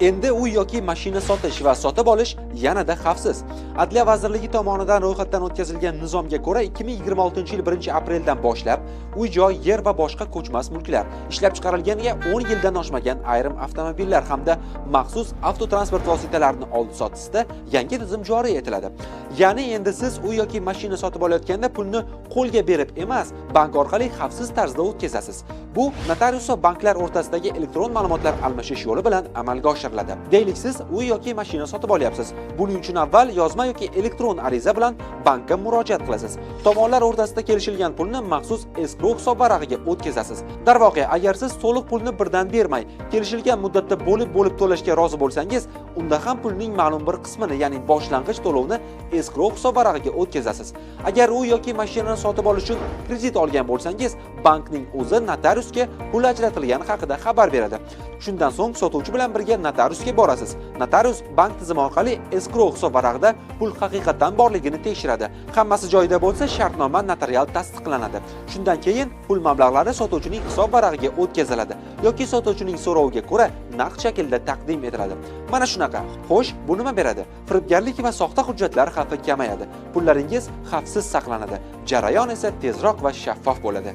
Endi uy yoki mashina sotish va sotib olish yanada xavfsiz. Adliya vazirligi tomonidan ro'yxatdan o'tkazilgan nizomga ko'ra 2026-yil 1-apreldan boshlab uy-joy, yer va boshqa ko'chmas mulklar, ishlab chiqarilganiga 10 yildan oshmagan ayrim avtomobillar hamda maxsus avtotransport vositalarini oldi-sotisida yangi tizim joriy etiladi. Ya'ni endi siz uy yoki mashina sotib olayotganda pulni qo'lga berib emas, bank orqali xavfsiz tarzda o'tkazasiz. Bu notarius va banklar o'rtasidagi elektron ma'lumotlar almashish yo'li bilan amalga oshiriladi. Deylik, siz uy yoki mashina sotib olyapsiz. Buning uchun avval yozma yoki elektron ariza bilan bankka murojaat qilasiz. Tomonlar o'rtasida kelishilgan pulni maxsus escrow hisob varag'iga o'tkazasiz. Darvoqe, agar siz to'liq pulni birdan bermay, kelishilgan muddatda bo'lib to'lashga rozi bo'lsangiz, unda ham pulning ma'lum bir qismini, ya'ni boshlang'ich to'lovni escrow hisob varag'iga o'tkazasiz. Agar uy yoki mashinani sotib olish uchun kredit olgan bo'lsangiz, bankning o'zi notariusga pul ajratilgani haqida xabar beradi. Shundan so'ng sotuvchi bilan birga notariusga borasiz. Notarius bank tizimi orqali escrow hisob varag'ida pul haqiqatan borligini tekshiradi. Hammasi joyida bo'lsa, shartnoma notarial tasdiqlanadi. Shundan keyin pul mablag'lari sotuvchining hisob varag'iga o'tkaziladi yoki sotuvchining so'roviga ko'ra naqd shaklda taqdim etiladi. Mana shunaqa. Xo'sh, bu nima beradi? Firibgarlik va soxta hujjatlar xavfi kamayadi. Pullaringiz xavfsiz saqlanadi. Jarayon esa tezroq va shaffof bo'ladi.